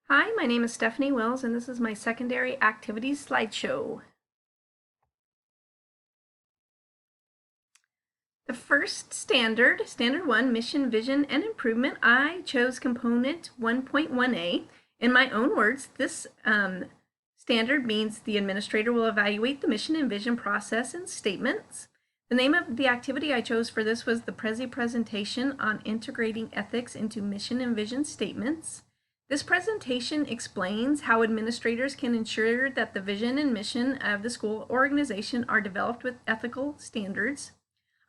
Hi, my name is Stephanie Wills, and this is my secondary activities slideshow. The first standard 1, Mission, Vision, and Improvement, I chose component 1.1a. In my own words, this standard means the administrator will evaluate the mission and vision process and statements. The name of the activity I chose for this was the Prezi presentation on integrating ethics into mission and vision statements. This presentation explains how administrators can ensure that the vision and mission of the school organization are developed with ethical standards.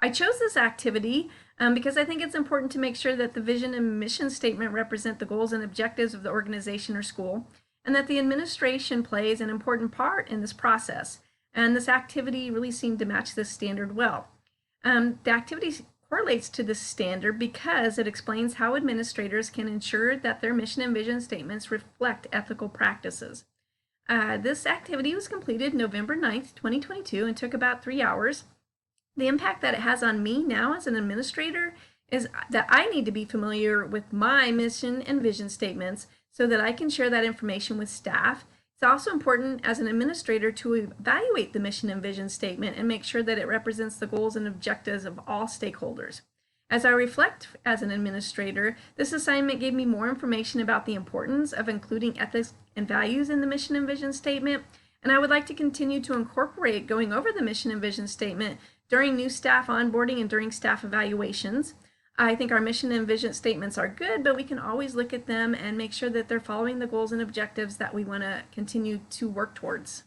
I chose this activity because I think it's important to make sure that the vision and mission statement represent the goals and objectives of the organization or school, and that the administration plays an important part in this process. And this activity really seemed to match this standard well. The activity correlates to this standard because it explains how administrators can ensure that their mission and vision statements reflect ethical practices. This activity was completed November 9th, 2022, and took about 3 hours. The impact that it has on me now as an administrator is that I need to be familiar with my mission and vision statements so that I can share that information with staff. It's also important as an administrator to evaluate the mission and vision statement and make sure that it represents the goals and objectives of all stakeholders. As I reflect as an administrator, this assignment gave me more information about the importance of including ethics and values in the mission and vision statement, and I would like to continue to incorporate going over the mission and vision statement during new staff onboarding and during staff evaluations. I think our mission and vision statements are good, but we can always look at them and make sure that they're following the goals and objectives that we want to continue to work towards.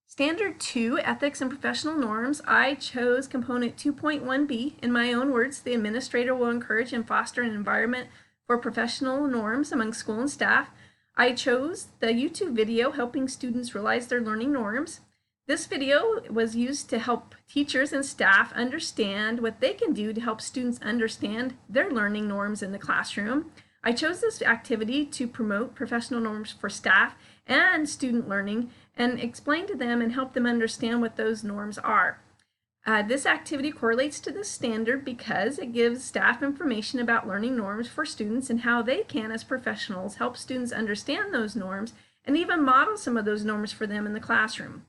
Standard 2, Ethics and Professional Norms, I chose component 2.1b. In my own words, the administrator will encourage and foster an environment for professional norms among school and staff. I chose the YouTube video, Helping Students Realize Their Learning Norms. This video was used to help teachers and staff understand what they can do to help students understand their learning norms in the classroom. I chose this activity to promote professional norms for staff and student learning and explain to them and help them understand what those norms are. This activity correlates to this standard because it gives staff information about learning norms for students and how they can, as professionals, help students understand those norms and even model some of those norms for them in the classroom.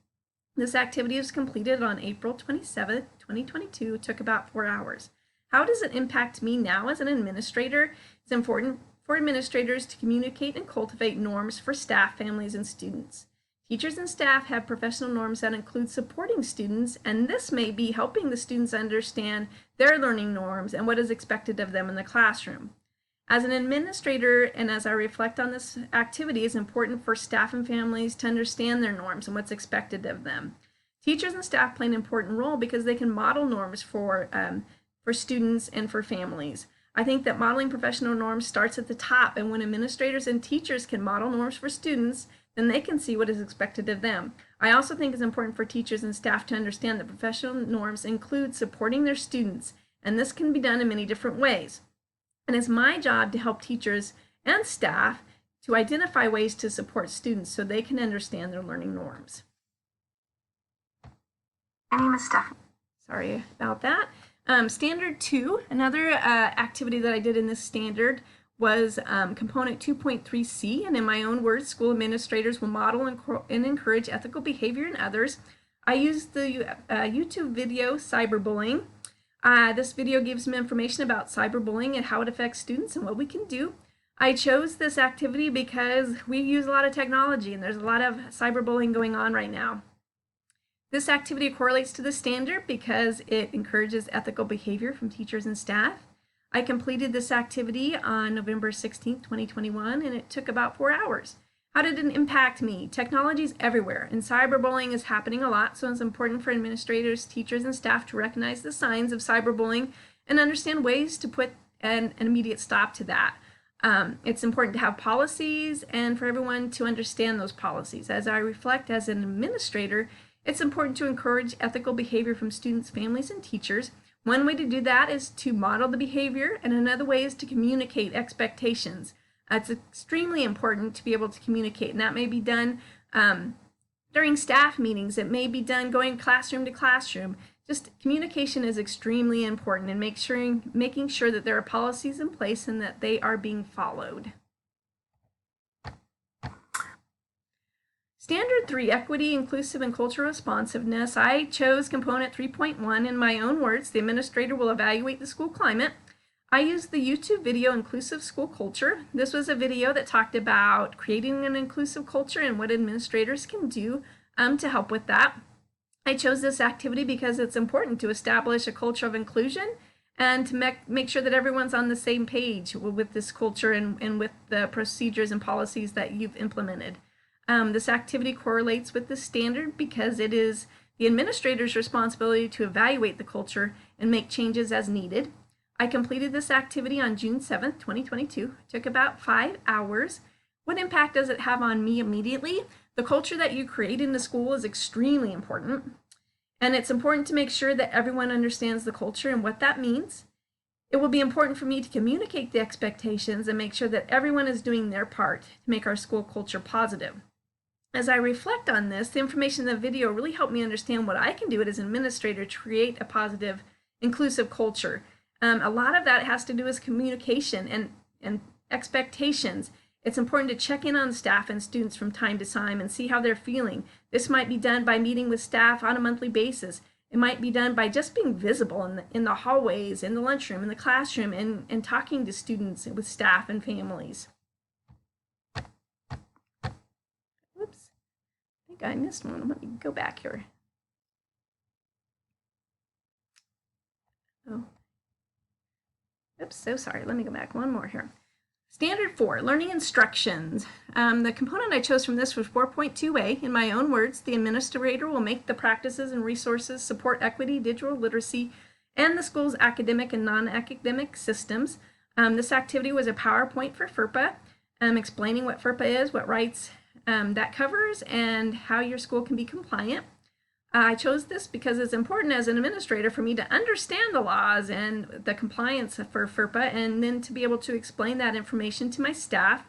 This activity was completed on April 27th, 2022. It took about 4 hours. How does it impact me now as an administrator? It's important for administrators to communicate and cultivate norms for staff, families, and students. Teachers and staff have professional norms that include supporting students, and this may be helping the students understand their learning norms and what is expected of them in the classroom. As an administrator, and as I reflect on this activity, it's important for staff and families to understand their norms and what's expected of them. Teachers and staff play an important role because they can model norms for students and for families. I think that modeling professional norms starts at the top, and when administrators and teachers can model norms for students, then they can see what is expected of them. I also think it's important for teachers and staff to understand that professional norms include supporting their students, and this can be done in many different ways. And it's my job to help teachers and staff to identify ways to support students so they can understand their learning norms. My name is Stephanie. Sorry about that. Standard 2, another activity that I did in this standard was component 2.3c, and in my own words, school administrators will model and encourage ethical behavior in others. I used the YouTube video Cyberbullying. This video gives some information about cyberbullying and how it affects students and what we can do. I chose this activity because we use a lot of technology and there's a lot of cyberbullying going on right now. This activity correlates to the standard because it encourages ethical behavior from teachers and staff. I completed this activity on November 16th, 2021, and it took about 4 hours. How did it impact me? Technology is everywhere, and cyberbullying is happening a lot, so it's important for administrators, teachers, and staff to recognize the signs of cyberbullying and understand ways to put an immediate stop to that. It's important to have policies and for everyone to understand those policies. As I reflect as an administrator, it's important to encourage ethical behavior from students, families, and teachers. One way to do that is to model the behavior, and another way is to communicate expectations. It's extremely important to be able to communicate, and that may be done during staff meetings. It may be done going classroom to classroom. Just communication is extremely important, and making sure that there are policies in place and that they are being followed. Standard 3, Equity, Inclusive, and Cultural Responsiveness. I chose component 3.1. In my own words, the administrator will evaluate the school climate. I used the YouTube video Inclusive School Culture. This was a video that talked about creating an inclusive culture and what administrators can do to help with that. I chose this activity because it's important to establish a culture of inclusion and to make sure that everyone's on the same page with this culture and with the procedures and policies that you've implemented. This activity correlates with the standard because it is the administrator's responsibility to evaluate the culture and make changes as needed. I completed this activity on June 7th, 2022. It took about 5 hours. What impact does it have on me immediately? The culture that you create in the school is extremely important. And it's important to make sure that everyone understands the culture and what that means. It will be important for me to communicate the expectations and make sure that everyone is doing their part to make our school culture positive. As I reflect on this, the information in the video really helped me understand what I can do as an administrator to create a positive, inclusive culture. A lot of that has to do with communication and expectations. It's important to check in on staff and students from time to time and see how they're feeling. This might be done by meeting with staff on a monthly basis. It might be done by just being visible in the hallways, in the lunchroom, in the classroom, and talking to students with staff and families. Oops, I think I missed one. Let me go back here. Oh. Oops, so sorry. Let me go back one more here. Standard 4, Learning Instructions. The component I chose from this was 4.2a. In my own words, the administrator will make the practices and resources support equity, digital literacy, and the school's academic and non-academic systems. This activity was a PowerPoint for FERPA, explaining what FERPA is, what rights that covers, and how your school can be compliant. I chose this because it's important as an administrator for me to understand the laws and the compliance for FERPA and then to be able to explain that information to my staff.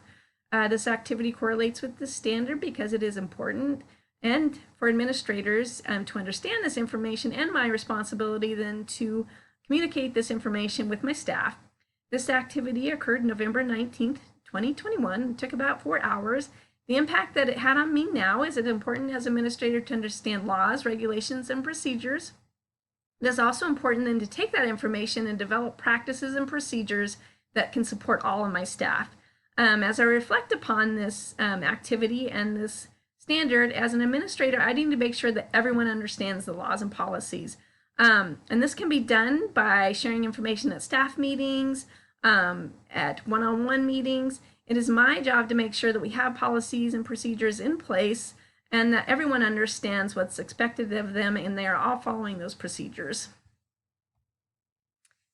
This activity correlates with the standard because it is important and for administrators to understand this information and my responsibility then to communicate this information with my staff. This activity occurred November 19th, 2021. It took about 4 hours. The impact that it had on me now is it important as administrator to understand laws, regulations, and procedures. It is also important then to take that information and develop practices and procedures that can support all of my staff. As I reflect upon this activity and this standard, as an administrator, I need to make sure that everyone understands the laws and policies. And this can be done by sharing information at staff meetings, at one-on-one meetings. It is my job to make sure that we have policies and procedures in place and that everyone understands what's expected of them and they are all following those procedures.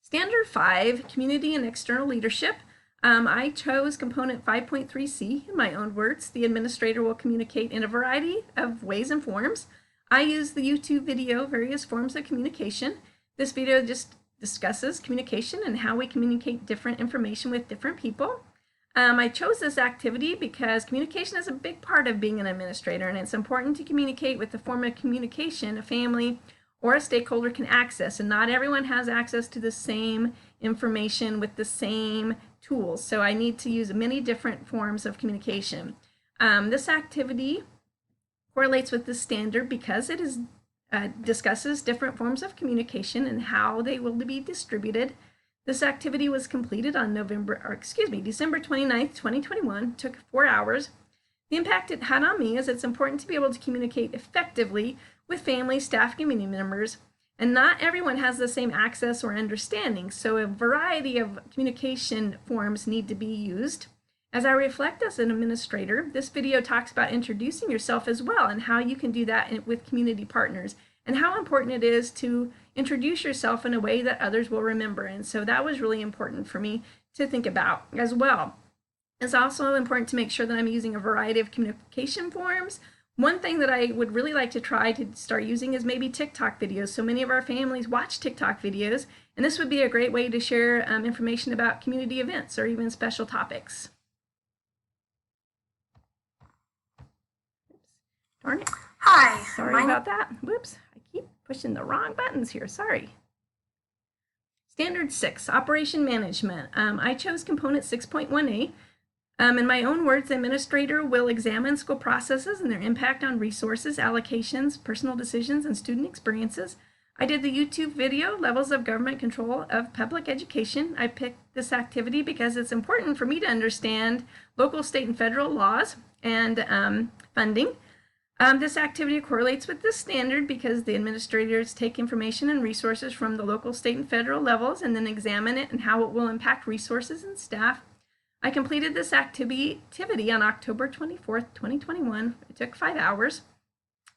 Standard 5, Community and External Leadership. I chose component 5.3c. In my own words, the administrator will communicate in a variety of ways and forms. I use the YouTube video, Various Forms of Communication. This video just discusses communication and how we communicate different information with different people. I chose this activity because communication is a big part of being an administrator, and it's important to communicate with the form of communication a family or a stakeholder can access, and not everyone has access to the same information with the same tools. So I need to use many different forms of communication. This activity correlates with the standard because it is discusses different forms of communication and how they will be distributed. This activity was completed on December 29th, 2021. It took 4 hours. The impact it had on me is it's important to be able to communicate effectively with families, staff, community members, and not everyone has the same access or understanding, so a variety of communication forms need to be used. As I reflect as an administrator, this video talks about introducing yourself as well and how you can do that with community partners and how important it is to introduce yourself in a way that others will remember. And so that was really important for me to think about as well. It's also important to make sure that I'm using a variety of communication forms. One thing that I would really like to try to start using is maybe TikTok videos. So many of our families watch TikTok videos, and this would be a great way to share information about community events or even special topics. Darn it. Hi. Sorry about that. Whoops. I keep pushing the wrong buttons here. Sorry. Standard 6, Operation Management. I chose component 6.1a. In my own words, the administrator will examine school processes and their impact on resources, allocations, personal decisions, and student experiences. I did the YouTube video, Levels of Government Control of Public Education. I picked this activity because it's important for me to understand local, state, and federal laws and funding. This activity correlates with this standard because the administrators take information and resources from the local, state, and federal levels and then examine it and how it will impact resources and staff. I completed this activity on October 24th, 2021. It took 5 hours.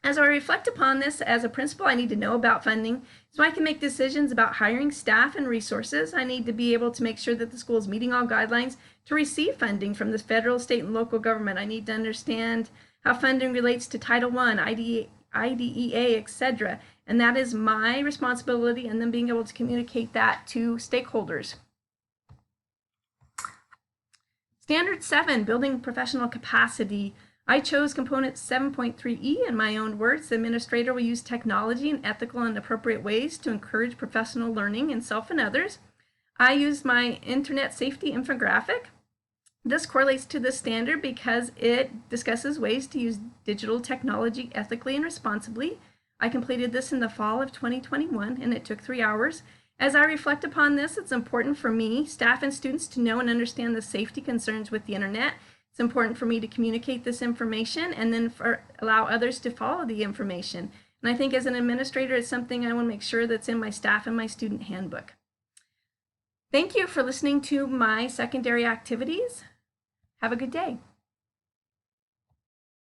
As I reflect upon this as a principal, I need to know about funding so I can make decisions about hiring staff and resources. I need to be able to make sure that the school is meeting all guidelines to receive funding from the federal, state, and local government. I need to understand how funding relates to Title I, IDEA, etc. And that is my responsibility, and then being able to communicate that to stakeholders. Standard 7, building professional capacity. I chose component 7.3E in my own words. The administrator will use technology in ethical and appropriate ways to encourage professional learning in self and others. I used my internet safety infographic. This correlates to this standard because it discusses ways to use digital technology ethically and responsibly. I completed this in the fall of 2021 and it took 3 hours. As I reflect upon this, it's important for me, staff, and students to know and understand the safety concerns with the internet. It's important for me to communicate this information and then allow others to follow the information. And I think as an administrator, it's something I want to make sure that's in my staff and my student handbook. Thank you for listening to my secondary activities. Have a good day.